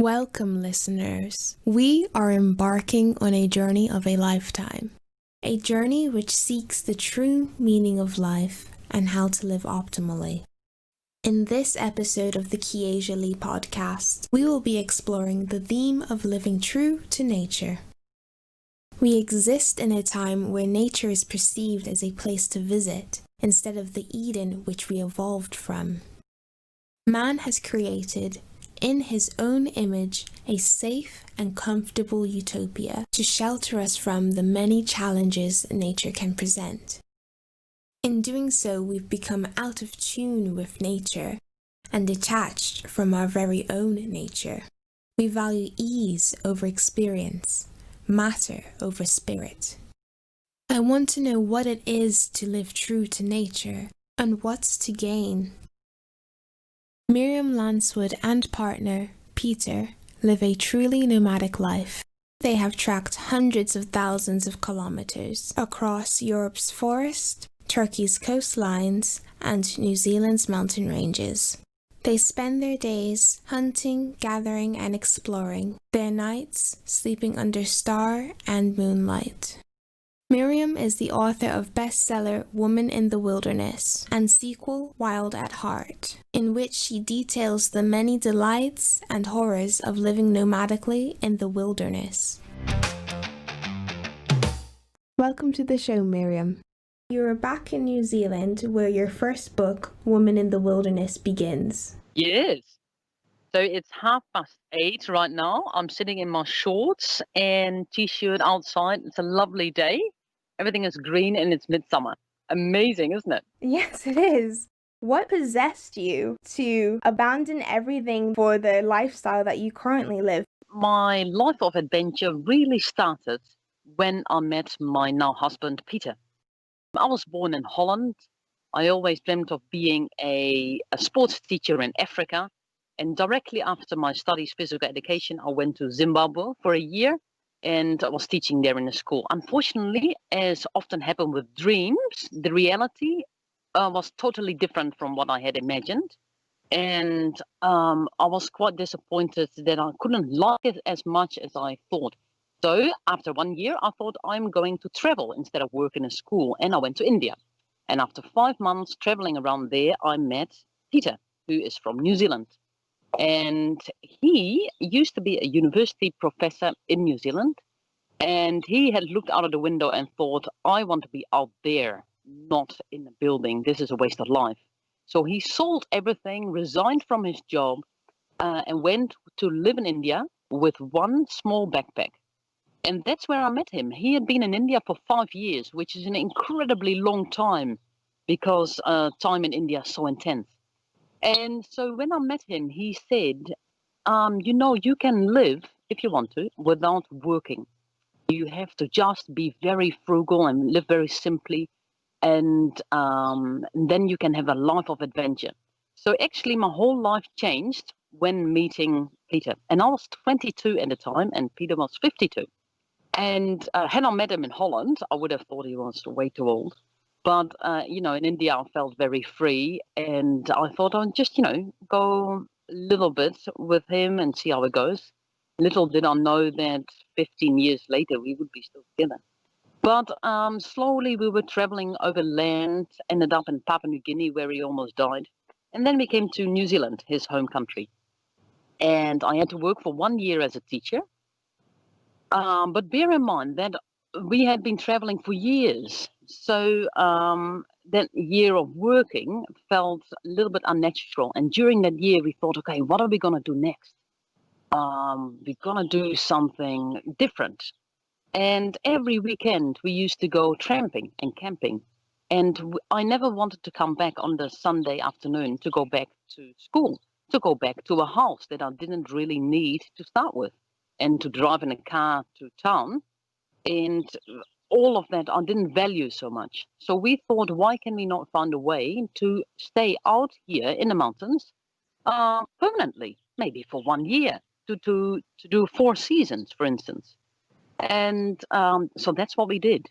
Welcome, listeners. We are embarking on a journey of a lifetime, a journey which seeks the true meaning of life and how to live optimally. In this episode of the Kyezha podcast, we will be exploring the theme of living true to nature. We exist in a time where nature is perceived as a place to visit instead of the Eden which we evolved from. Man has created, in his own image, a safe and comfortable utopia to shelter us from the many challenges nature can present. In doing so, we've become out of tune with nature and detached from our very own nature. We value ease over experience, matter over spirit. I want to know what it is to live true to nature and what's to gain. Miriam Lancewood and partner, Peter, live a truly nomadic life. They have tracked hundreds of thousands of kilometers across Europe's forest, Turkey's coastlines, and New Zealand's mountain ranges. They spend their days hunting, gathering, and exploring, their nights sleeping under star and moonlight. Miriam is the author of bestseller Woman in the Wilderness and sequel Wild at Heart, in which she details the many delights and horrors of living nomadically in the wilderness. Welcome to the show, Miriam. You're back in New Zealand where your first book, Woman in the Wilderness, begins. Yes. So it's 8:30 right now. I'm sitting in my shorts and t-shirt outside. It's a lovely day. Everything is green and it's midsummer. Amazing, isn't it? Yes, it is. What possessed you to abandon everything for the lifestyle that you currently live? My life of adventure really started when I met my now husband, Peter. I was born in Holland. I always dreamt of being a sports teacher in Africa. And directly after my studies, physical education, I went to Zimbabwe for a year and I was teaching there in a school. Unfortunately, as often happened with dreams, the reality was totally different from what I had imagined. And I was quite disappointed that I couldn't like it as much as I thought. So after 1 year, I thought I'm going to travel instead of work in a school. And I went to India. And after 5 months traveling around there, I met Peter, who is from New Zealand. And he used to be a university professor in New Zealand. And he had looked out of the window and thought, I want to be out there, not in a building. This is a waste of life. So he sold everything, resigned from his job, and went to live in India with one small backpack. And that's where I met him. He had been in India for 5 years, which is an incredibly long time because time in India is so intense. And so when I met him, he said, you can live, if you want to, without working. You have to just be very frugal and live very simply. And then you can have a life of adventure. So actually, my whole life changed when meeting Peter. And I was 22 at the time, and Peter was 52. And had I met him in Holland, I would have thought he was way too old. But, in India, I felt very free. And I thought I'd just, go a little bit with him and see how it goes. Little did I know that 15 years later, we would be still together. But slowly we were traveling over land, ended up in Papua New Guinea, where he almost died. And then we came to New Zealand, his home country. And I had to work for 1 year as a teacher. But bear in mind that we had been traveling for years. So that year of working felt a little bit unnatural. And during that year, we thought, okay, what are we going to do next? We're going to do something different. And every weekend, we used to go tramping and camping. And I never wanted to come back on the Sunday afternoon to go back to school, to go back to a house that I didn't really need to start with, and to drive in a car to town. And all of that I didn't value so much. So we thought, why can we not find a way to stay out here in the mountains permanently, maybe for 1 year, to do 4 seasons, for instance. And so that's what we did.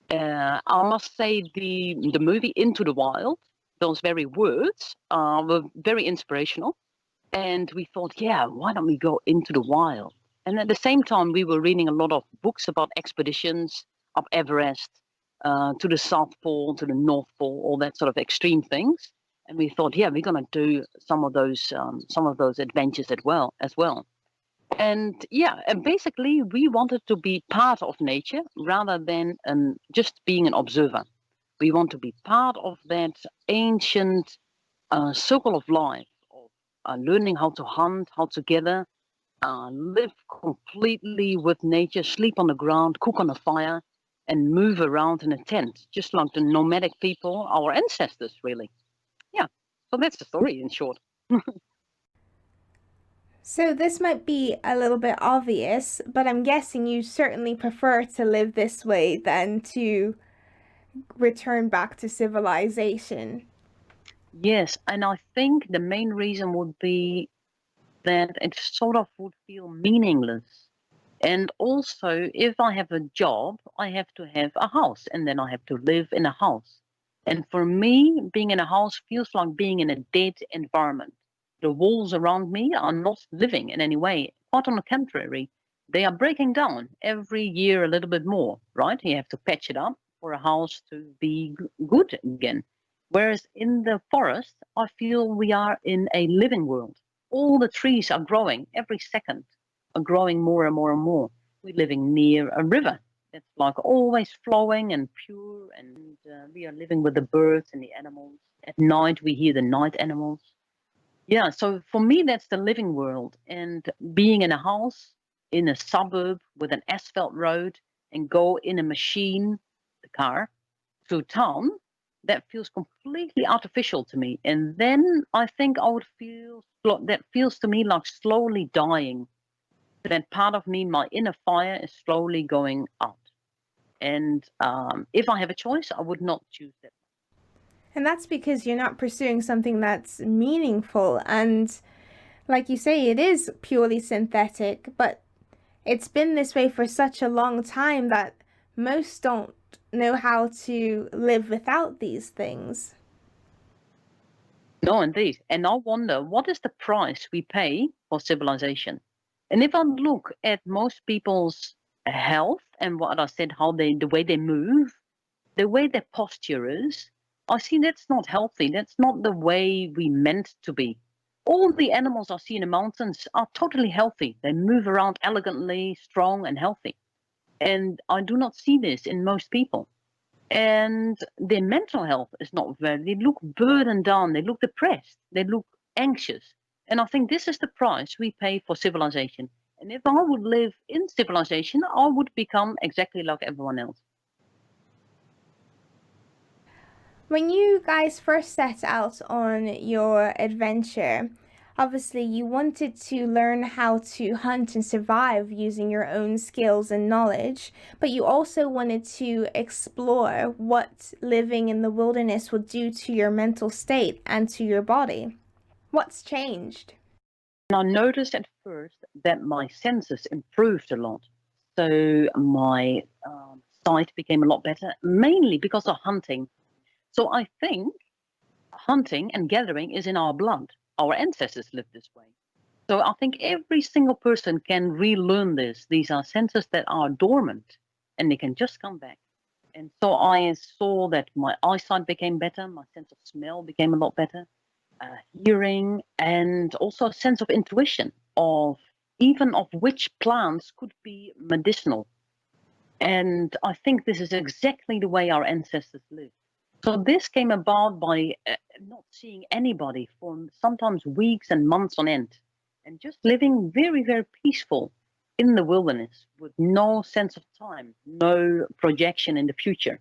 I must say the movie Into the Wild, those very words were very inspirational. And we thought, yeah, why don't we go into the wild? And at the same time, we were reading a lot of books about expeditions up Everest, to the South Pole, to the North Pole, all that sort of extreme things. And we thought, yeah, we're going to do some of those adventures as well. And yeah, and basically, we wanted to be part of nature rather than just being an observer. We want to be part of that ancient circle of life of learning how to hunt, how to gather, live completely with nature, sleep on the ground, cook on a fire, and move around in a tent, just like the nomadic people, our ancestors, really. Yeah, so that's the story in short. So this might be a little bit obvious, but I'm guessing you certainly prefer to live this way than to return back to civilization. Yes, and I think the main reason would be that it sort of would feel meaningless. And also, if I have a job, I have to have a house and then I have to live in a house. And for me, being in a house feels like being in a dead environment. The walls around me are not living in any way. Quite on the contrary, they are breaking down every year a little bit more, right? You have to patch it up for a house to be good again. Whereas in the forest, I feel we are in a living world. All the trees are growing every second, are growing more and more and more. We're living near a river that's like always flowing and pure, and we are living with the birds and the animals. At night, we hear the night animals. Yeah, so for me, that's the living world. And being in a house, in a suburb with an asphalt road, and go in a machine, the car, through town, that feels completely artificial to me. And then I think I would feel that feels to me like slowly dying. That part of me, my inner fire, is slowly going out. And if I have a choice, I would not choose that. And that's because you're not pursuing something that's meaningful. And like you say, it is purely synthetic, but it's been this way for such a long time that most don't know how to live without these things. No, indeed. And I wonder, what is the price we pay for civilization? And if I look at most people's health and what I said, the way they move, the way their posture is, I see that's not healthy. That's not the way we meant to be. All the animals I see in the mountains are totally healthy. They move around elegantly, strong, and healthy. And I do not see this in most people. And their mental health is not very, they look burdened down, they look depressed, they look anxious. And I think this is the price we pay for civilization. And if I would live in civilization, I would become exactly like everyone else. When you guys first set out on your adventure, obviously you wanted to learn how to hunt and survive using your own skills and knowledge, but you also wanted to explore what living in the wilderness would do to your mental state and to your body. What's changed? And I noticed at first that my senses improved a lot. So my sight became a lot better, mainly because of hunting. So I think hunting and gathering is in our blood. Our ancestors lived this way. So I think every single person can relearn this. These are senses that are dormant and they can just come back. And so I saw that my eyesight became better, my sense of smell became a lot better, hearing, and also a sense of intuition of even of which plants could be medicinal. And I think this is exactly the way our ancestors lived. So this came about by not seeing anybody for sometimes weeks and months on end, and just living very, very peaceful in the wilderness with no sense of time, no projection in the future.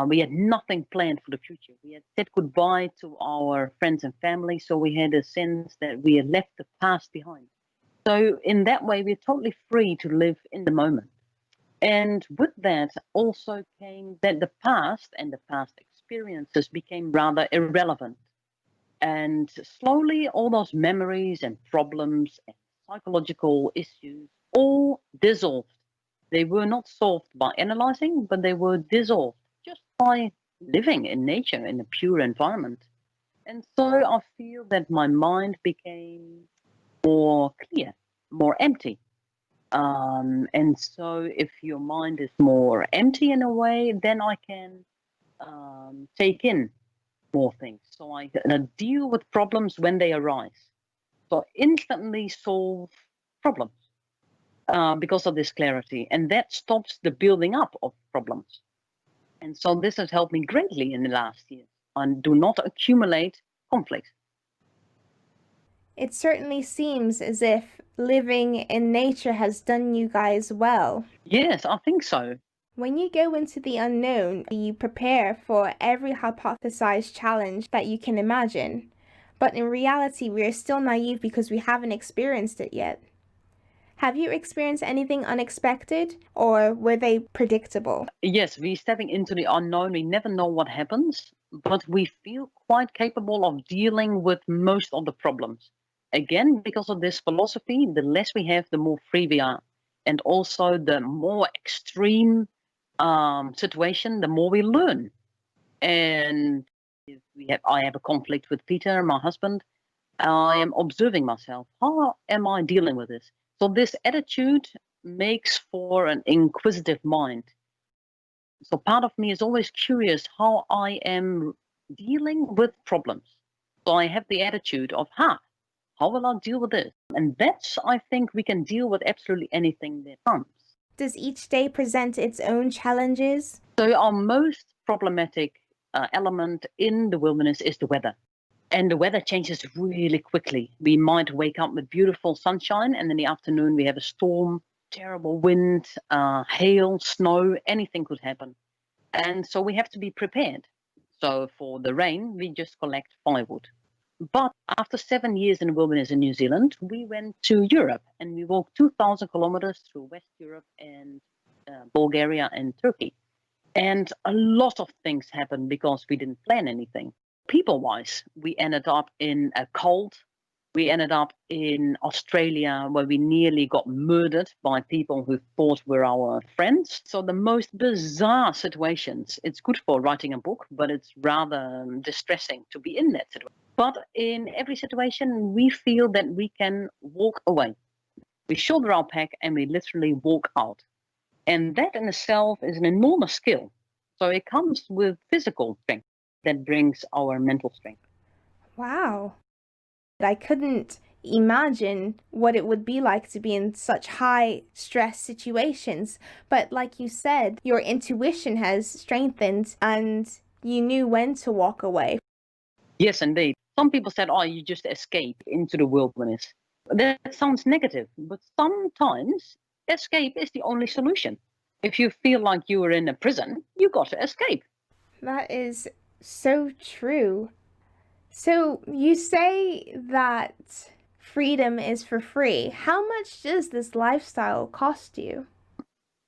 We had nothing planned for the future. We had said goodbye to our friends and family, so we had a sense that we had left the past behind. So in that way, we're totally free to live in the moment. And with that also came that the past and the past experiences became rather irrelevant. And slowly, all those memories and problems and psychological issues all dissolved. They were not solved by analyzing, but they were dissolved just by living in nature in a pure environment. And so I feel that my mind became more clear, more empty. And so if your mind is more empty in a way, then I can take in more things. So I deal with problems when they arise. So instantly solve problems because of this clarity. And that stops the building up of problems. And so this has helped me greatly in the last years. And do not accumulate conflict. It certainly seems as if living in nature has done you guys well. Yes, I think so. When you go into the unknown, you prepare for every hypothesized challenge that you can imagine. But in reality, we are still naive because we haven't experienced it yet. Have you experienced anything unexpected, or were they predictable? Yes, we're stepping into the unknown. We never know what happens, but we feel quite capable of dealing with most of the problems. Again, because of this philosophy, the less we have, the more free we are. And also, the more extreme situation, the more we learn. And if I have a conflict with Peter, my husband, I am observing myself. How am I dealing with this? So this attitude makes for an inquisitive mind. So part of me is always curious how I am dealing with problems. So I have the attitude of, how will I deal with this? And that's, I think, we can deal with absolutely anything that comes. Does each day present its own challenges? So our most problematic element in the wilderness is the weather. And the weather changes really quickly. We might wake up with beautiful sunshine, and in the afternoon we have a storm, terrible wind, hail, snow, anything could happen. And so we have to be prepared. So for the rain, we just collect firewood. But after 7 years in the wilderness in New Zealand, we went to Europe and we walked 2,000 kilometers through West Europe and Bulgaria and Turkey. And a lot of things happened because we didn't plan anything. People-wise, we ended up in a cold. We ended up in Australia where we nearly got murdered by people who thought were our friends. So the most bizarre situations. It's good for writing a book, but it's rather distressing to be in that situation. But in every situation, we feel that we can walk away. We shoulder our pack and we literally walk out. And that in itself is an enormous skill. So it comes with physical strength that brings our mental strength. Wow. I couldn't imagine what it would be like to be in such high stress situations. But like you said, your intuition has strengthened and you knew when to walk away. Yes, indeed. Some people said, oh, you just escape into the wilderness. That sounds negative, but sometimes escape is the only solution. If you feel like you are in a prison, you got to escape. That is so true. So you say that freedom is for free. How much does this lifestyle cost you?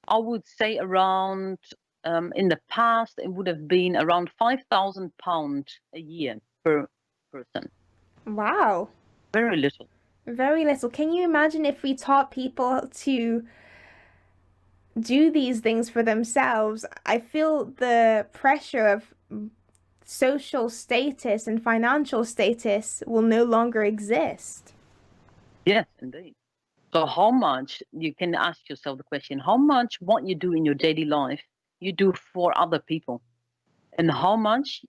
I would say around, in the past, it would have been around £5,000 a year per person. Wow. Very little. Very little. Can you imagine if we taught people to do these things for themselves? I feel the pressure of social status and financial status will no longer exist. Yes, indeed. So how much, you can ask yourself the question, how much what you do in your daily life you do for other people? And how much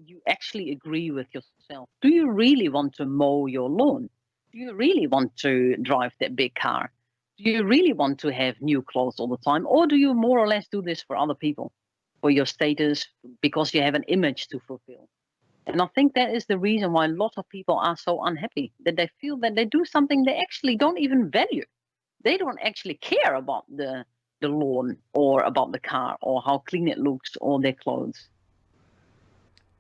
you actually agree with yourself? Do you really want to mow your lawn? Do you really want to drive that big car? Do you really want to have new clothes all the time? Or do you more or less do this for other people, for your status, because you have an image to fulfill? And I think that is the reason why a lot of people are so unhappy, that they feel that they do something they actually don't even value. They don't actually care about the lawn or about the car or how clean it looks or their clothes.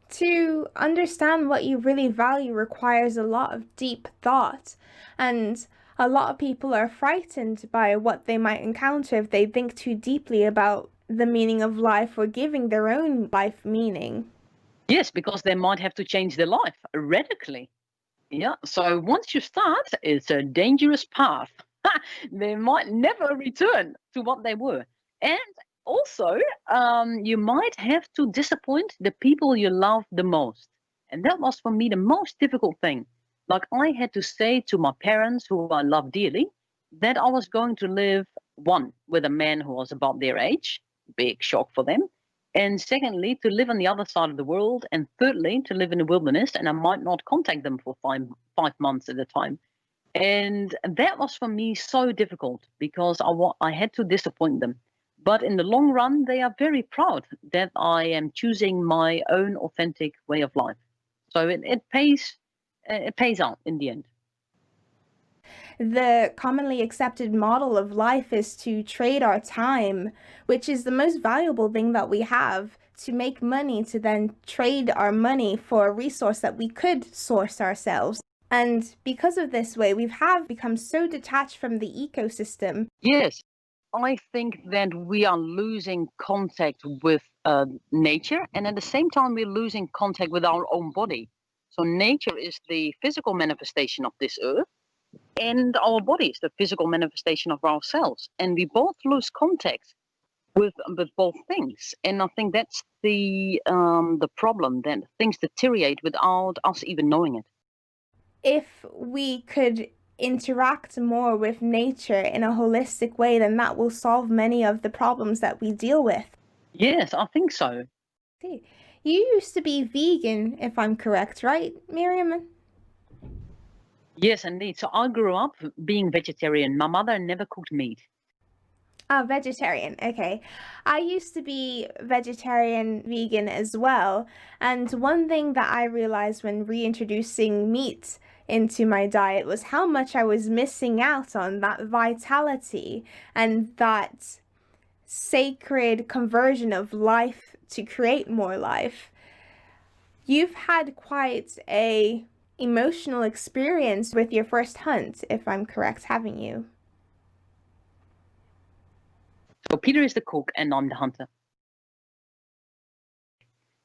To understand what you really value requires a lot of deep thought, and a lot of people are frightened by what they might encounter if they think too deeply about the meaning of life or giving their own life meaning. Yes, because they might have to change their life radically. Yeah. So once you start, it's a dangerous path. They might never return to what they were. And also, you might have to disappoint the people you love the most. And that was for me the most difficult thing. Like I had to say to my parents, who I love dearly, that I was going to live, one, with a man who was about their age, big shock for them. And secondly, to live on the other side of the world. And thirdly, to live in the wilderness, and I might not contact them for 5 months at a time. And that was for me so difficult because I had to disappoint them. But in the long run, they are very proud that I am choosing my own authentic way of life. So it pays out in the end. The commonly accepted model of life is to trade our time, which is the most valuable thing that we have, to make money, to then trade our money for a resource that we could source ourselves. And because of this way, we have become so detached from the ecosystem. Yes, I think that we are losing contact with nature, and at the same time, we're losing contact with our own body. So nature is the physical manifestation of this earth, and our body is the physical manifestation of ourselves, and we both lose contact with both things. And I think that's the problem, that things deteriorate without us even knowing it. If we could interact more with nature in a holistic way, then that will solve many of the problems that we deal with. Yes, I think so. You used to be vegan, if I'm correct, right, Miriam? Yes, indeed. So I grew up being vegetarian. My mother never cooked meat. Ah, vegetarian. Okay. I used to be vegetarian, vegan as well. And one thing that I realized when reintroducing meat into my diet was how much I was missing out on that vitality and that sacred conversion of life to create more life. You've had quite a emotional experience with your first hunt, if I'm correct, haven't you? So Peter is the cook and I'm the hunter.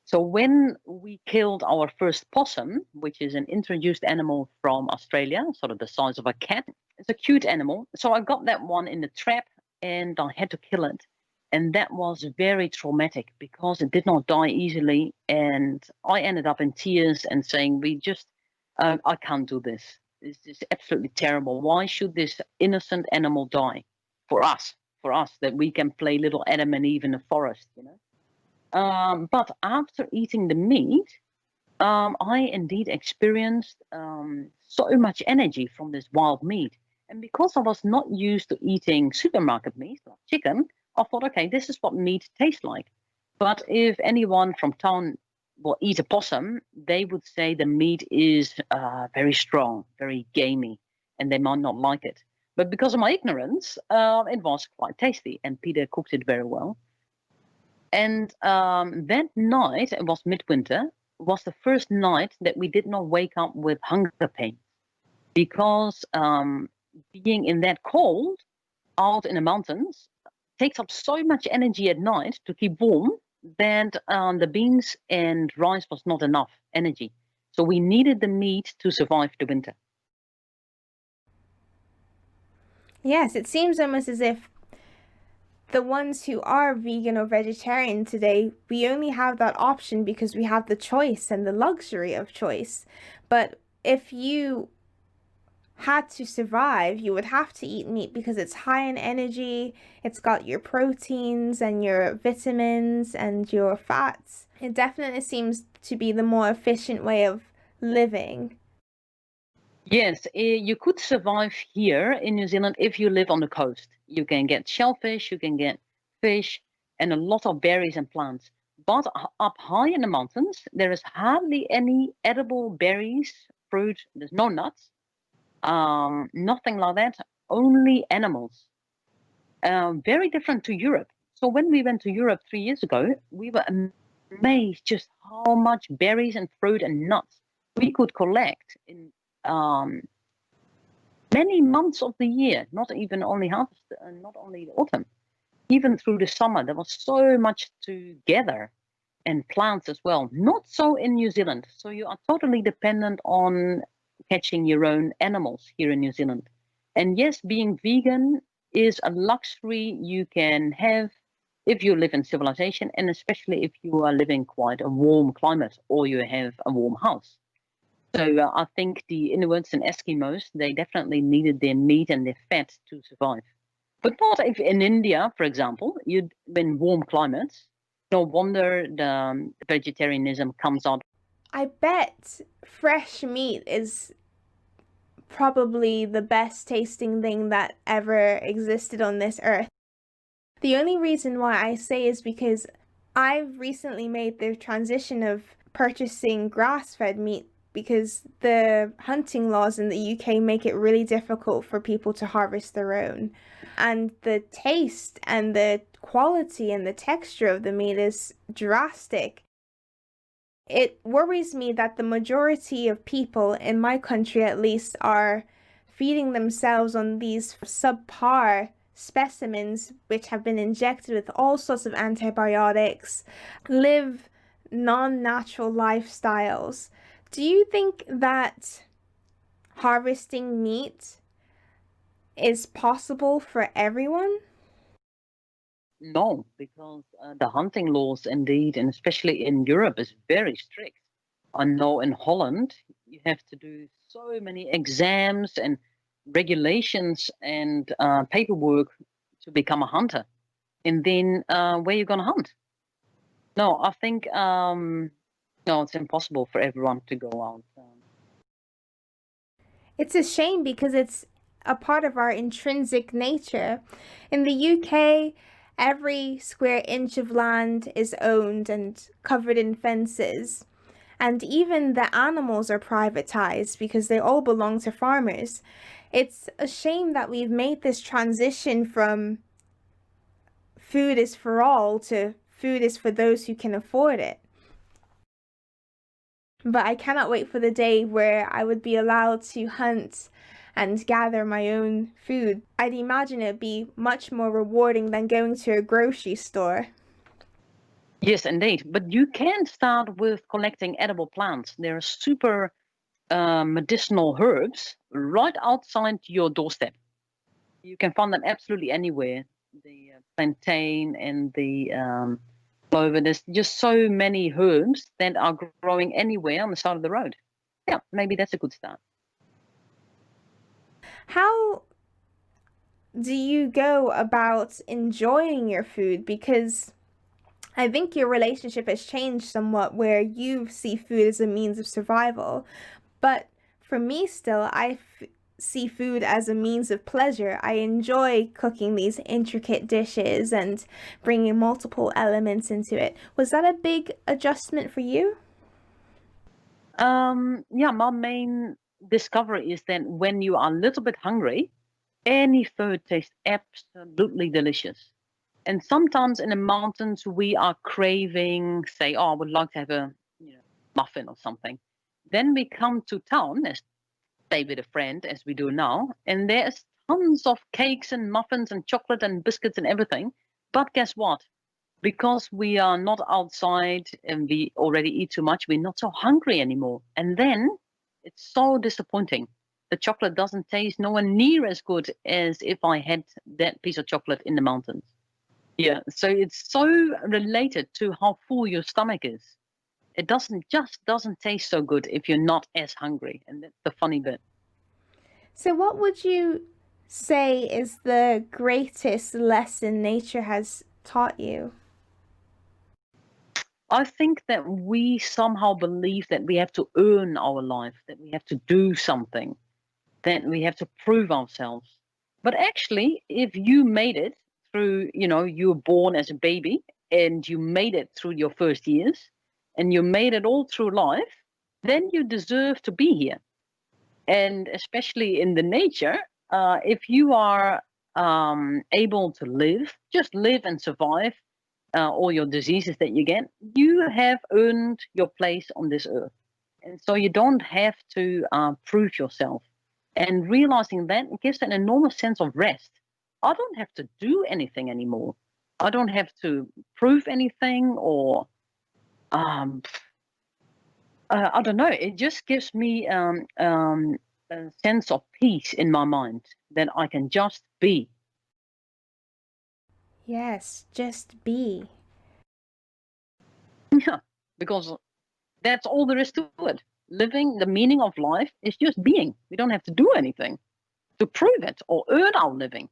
So when we killed our first possum, which is an introduced animal from Australia, sort of the size of a cat, it's a cute animal. So I got that one in the trap and I had to kill it. And that was very traumatic because it did not die easily. And I ended up in tears and saying, I can't do this. This is absolutely terrible. Why should this innocent animal die for us? For us, that we can play little Adam and Eve in the forest, you know? But after eating the meat, I indeed experienced so much energy from this wild meat. And because I was not used to eating supermarket meat, like chicken, I thought, okay, this is what meat tastes like. But if anyone from town will eat a possum, they would say the meat is very strong, very gamey, and they might not like it. But because of my ignorance, it was quite tasty, and Peter cooked it very well. And that night, it was midwinter, was the first night that we did not wake up with hunger pains because being in that cold out in the mountains takes up so much energy at night to keep warm that the beans and rice was not enough energy. So we needed the meat to survive the winter. Yes, it seems almost as if the ones who are vegan or vegetarian today, we only have that option because we have the choice and the luxury of choice. But if you had to survive, you would have to eat meat because it's high in energy, it's got your proteins and your vitamins and your fats. It definitely seems to be the more efficient way of living. Yes, you could survive here in New Zealand if you live on the coast. You can get shellfish, you can get fish, and a lot of berries and plants. But up high in the mountains, there is hardly any edible berries, fruit, there's no nuts, nothing like that, only animals. Very different to Europe. So when we went to Europe 3 years ago, we were amazed just how much berries and fruit and nuts we could collect in um, many months of the year, not even only harvest, not only the autumn, even through the summer. There was so much to gather and plants as well. Not so in New Zealand. So you are totally dependent on catching your own animals here in New Zealand. And yes, being vegan is a luxury you can have if you live in civilization, and especially if you are living quite a warm climate or you have a warm house. So I think the Inuits and Eskimos, they definitely needed their meat and their fat to survive. But not if in India, for example, you in warm climates. No wonder the vegetarianism comes out. I bet fresh meat is probably the best tasting thing that ever existed on this earth. The only reason why I say is because I've recently made the transition of purchasing grass-fed meat because the hunting laws in the UK make it really difficult for people to harvest their own. And the taste and the quality and the texture of the meat is drastic. It worries me that the majority of people, in my country at least, are feeding themselves on these subpar specimens which have been injected with all sorts of antibiotics, live non-natural lifestyles. Do you think that harvesting meat is possible for everyone? No, because the hunting laws, indeed, and especially in Europe, is very strict. I know in Holland, you have to do so many exams and regulations and paperwork to become a hunter. And then where you going to hunt? No, I think no, it's impossible for everyone to go out. It's a shame because it's a part of our intrinsic nature. In the UK, every square inch of land is owned and covered in fences. And even the animals are privatized because they all belong to farmers. It's a shame that we've made this transition from food is for all to food is for those who can afford it. But I cannot wait for the day where I would be allowed to hunt and gather my own food. I'd imagine it'd be much more rewarding than going to a grocery store. Yes, indeed. But you can start with collecting edible plants. There are super medicinal herbs right outside your doorstep. You can find them absolutely anywhere. The plantain and the clover. There's just so many herbs that are growing anywhere on the side of the road. Yeah, maybe that's a good start. How do you go about enjoying your food? Because I think your relationship has changed somewhat where you see food as a means of survival. But for me still, see food as a means of pleasure. I enjoy cooking these intricate dishes and bringing multiple elements into it. Was that a big adjustment for you? Yeah, my main discovery is that when you are a little bit hungry, any food tastes absolutely delicious. And sometimes in the mountains, we are craving, say, oh, I would like to have a muffin or something. Then we come to town, as stay with a friend, as we do now, and there's tons of cakes and muffins and chocolate and biscuits and everything. But guess what? Because we are not outside and we already eat too much, we're not so hungry anymore. And then it's so disappointing. The chocolate doesn't taste nowhere near as good as if I had that piece of chocolate in the mountains. Yeah, so it's so related to how full your stomach is. It doesn't taste so good if you're not as hungry, and that's the funny bit. So, what would you say is the greatest lesson nature has taught you? I think that we somehow believe that we have to earn our life, that we have to do something, that we have to prove ourselves. But actually, if you made it through, you were born as a baby and you made it through your first years and you made it all through life, then you deserve to be here. And especially in the nature, if you are able to live, just live and survive all your diseases that you get, you have earned your place on this earth. And so you don't have to prove yourself. And realizing that gives an enormous sense of rest. I don't have to do anything anymore. I don't have to prove anything or um, I don't know. It just gives me a sense of peace in my mind that I can just be. Yes, just be. Yeah, because that's all there is to it. Living, the meaning of life is just being. We don't have to do anything to prove it or earn our living.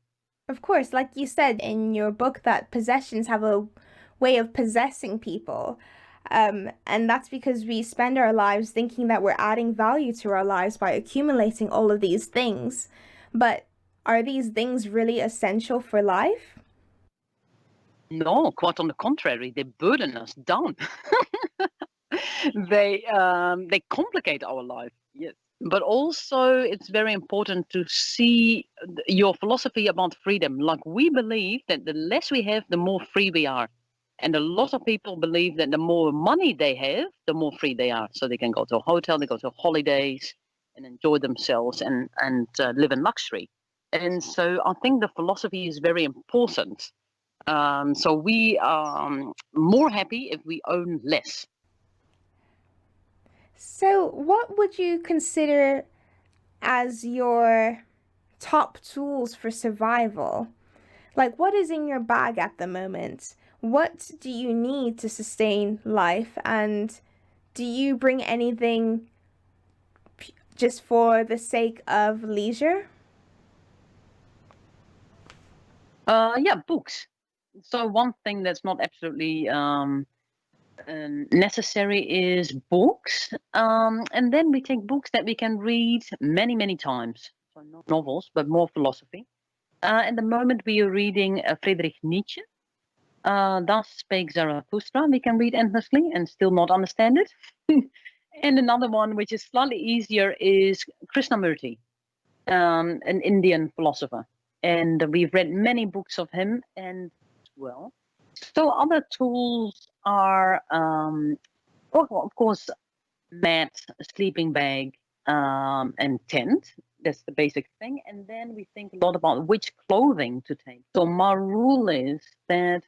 Of course, like you said in your book, that possessions have a way of possessing people. And that's because we spend our lives thinking that we're adding value to our lives by accumulating all of these things. But are these things really essential for life? No, quite on the contrary, they burden us down. They complicate our life. Yes, but also it's very important to see your philosophy about freedom. Like we believe that the less we have, the more free we are, and a lot of people believe that the more money they have, the more free they are. So they can go to a hotel, they go to holidays, and enjoy themselves and live in luxury. And so I think the philosophy is very important. So we are more happy if we own less. So, what would you consider as your top tools for survival? Like, what is in your bag at the moment? What do you need to sustain life? And do you bring anything just for the sake of leisure? Yeah, books. So one thing that's not absolutely necessary is books, and then we take books that we can read many, many times. So not novels, but more philosophy. At the moment, we are reading Friedrich Nietzsche. Thus Spake Zarathustra. We can read endlessly and still not understand it. And another one, which is slightly easier, is Krishnamurti, an Indian philosopher. And we've read many books of him and well. So other tools are, well, of course, mat, sleeping bag, and tent. That's the basic thing. And then we think a lot about which clothing to take. So my rule is that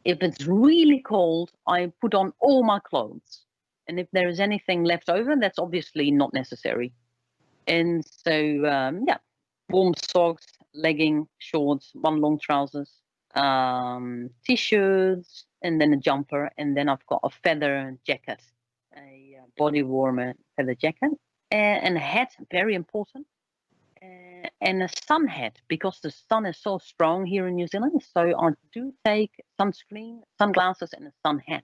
if it's really cold, I put on all my clothes. And if there is anything left over, that's obviously not necessary. And so, yeah, warm socks, legging, shorts, one long trousers, t-shirts, and then a jumper. And then I've got a feather jacket, a body warmer feather jacket, and a hat, very important, and a sun hat because the sun is so strong here in New Zealand. So I do take sunscreen, sunglasses, and a sun hat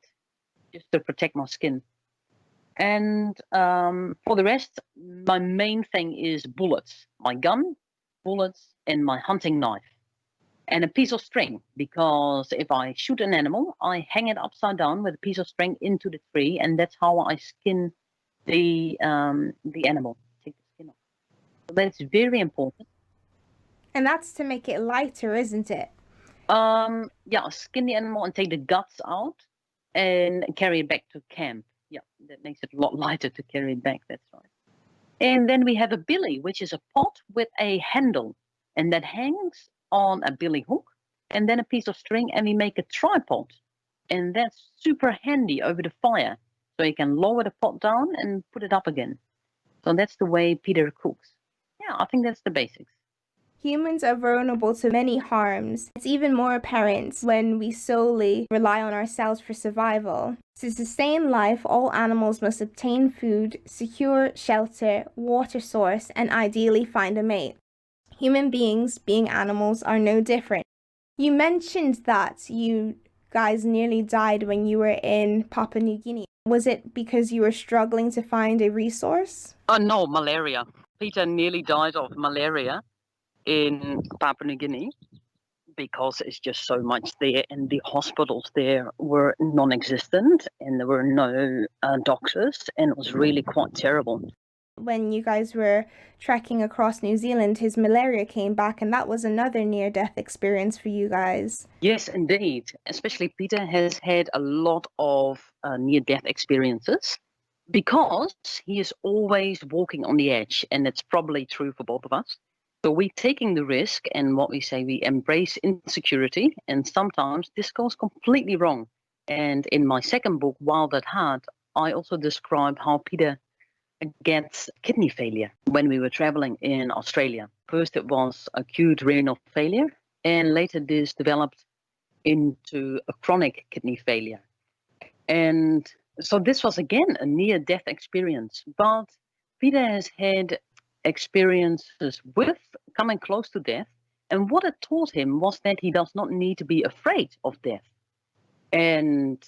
just to protect my skin. And for the rest, my main thing is bullets, my gun, bullets, and my hunting knife, and a piece of string. Because if I shoot an animal, I hang it upside down with a piece of string into the tree, and that's how I skin the animal. Take the skin off. So that's very important. And that's to make it lighter, isn't it? Yeah, skin the animal and take the guts out and carry it back to camp. Yeah, that makes it a lot lighter to carry it back. That's right. And then we have a billy, which is a pot with a handle, and that hangs on a billy hook, and then a piece of string, and we make a tripod. And that's super handy over the fire. So you can lower the pot down and put it up again. So that's the way Peter cooks. Yeah, I think that's the basics. Humans are vulnerable to many harms. It's even more apparent when we solely rely on ourselves for survival. To sustain life, all animals must obtain food, secure shelter, water source, and ideally find a mate. Human beings, being animals, are no different. You mentioned that you guys nearly died when you were in Papua New Guinea. Was it because you were struggling to find a resource? Oh, no, malaria. Peter nearly died of malaria in Papua New Guinea because it's just so much there, and the hospitals there were non-existent, and there were no doctors, and it was really quite terrible. When you guys were trekking across New Zealand, his malaria came back, and that was another near-death experience for you guys. Yes, indeed. Especially Peter has had a lot of near-death experiences because he is always walking on the edge, and it's probably true for both of us. So we're taking the risk, and what we say, we embrace insecurity, and sometimes this goes completely wrong. And in my second book, Wild at Heart, I also describe how Peter gets kidney failure when we were traveling in Australia. First, it was acute renal failure, and later this developed into a chronic kidney failure. And so this was again a near-death experience. But Peter has had experiences with coming close to death. And what it taught him was that he does not need to be afraid of death. And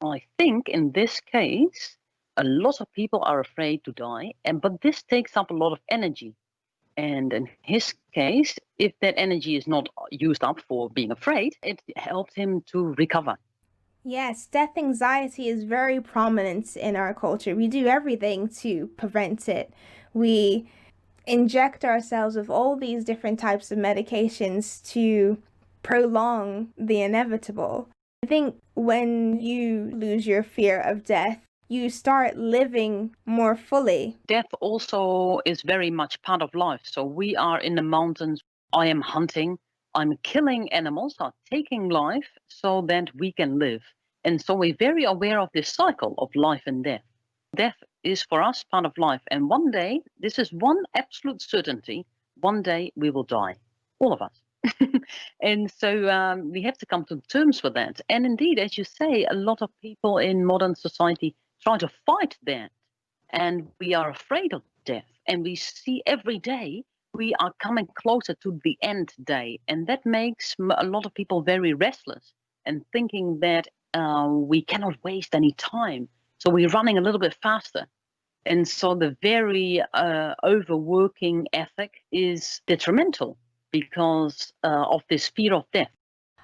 I think in this case, a lot of people are afraid to die, but this takes up a lot of energy. And in his case, if that energy is not used up for being afraid, it helped him to recover. Yes, death anxiety is very prominent in our culture. We do everything to prevent it. We inject ourselves with all these different types of medications to prolong the inevitable. I think when you lose your fear of death, you start living more fully. Death also is very much part of life. So we are in the mountains. I am hunting. I'm killing animals, are taking life so that we can live. And so we're very aware of this cycle of life and death. Death is for us part of life. And one day, this is one absolute certainty, one day we will die, all of us. And so we have to come to terms with that. And indeed, as you say, a lot of people in modern society try to fight that. And we are afraid of death. And we see every day we are coming closer to the end day. And that makes a lot of people very restless and thinking that we cannot waste any time. So we're running a little bit faster. And so the very overworking ethic is detrimental because of this fear of death.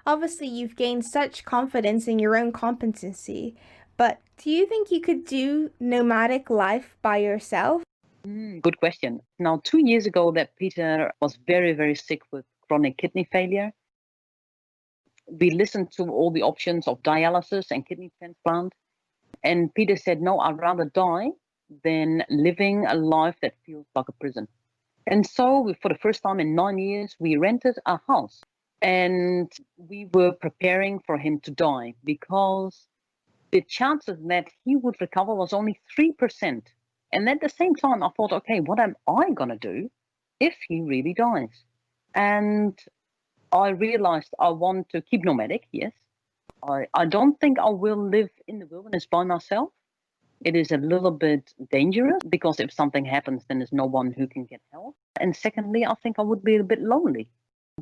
Obviously, you've gained such confidence in your own competency, but do you think you could do nomadic life by yourself? Good question. Now, 2 years ago, that Peter was very, very sick with chronic kidney failure. We listened to all the options of dialysis and kidney transplant. And Peter said, no, I'd rather die than living a life that feels like a prison. And so for the first time in 9 years, we rented a house and we were preparing for him to die because the chances that he would recover was only 3%. And at the same time, I thought, okay, what am I going to do if he really dies? And I realized I want to keep nomadic, yes. I don't think I will live in the wilderness by myself. It is a little bit dangerous because if something happens, then there's no one who can get help. And secondly, I think I would be a bit lonely.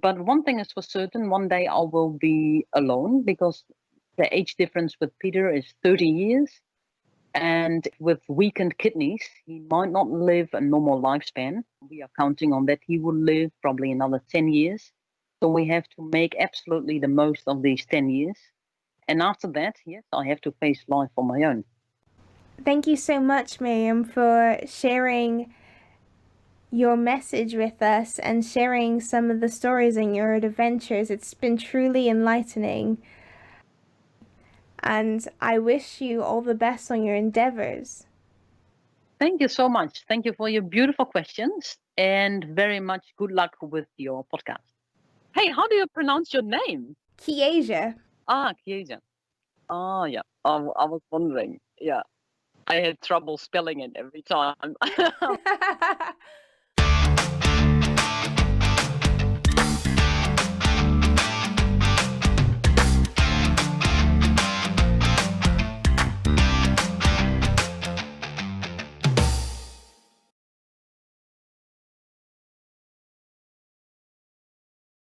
But one thing is for certain, one day I will be alone because the age difference with Peter is 30 years. And with weakened kidneys, he might not live a normal lifespan. We are counting on that he will live probably another 10 years. So we have to make absolutely the most of these 10 years. And after that, yes, I have to face life on my own. Thank you so much, Miriam, for sharing your message with us and sharing some of the stories and your adventures. It's been truly enlightening. And I wish you all the best on your endeavors. Thank you so much. Thank you for your beautiful questions and very much good luck with your podcast. Hey, how do you pronounce your name? Kyezha. Kyezha. Yeah. I was wondering. Yeah. I had trouble spelling it every time.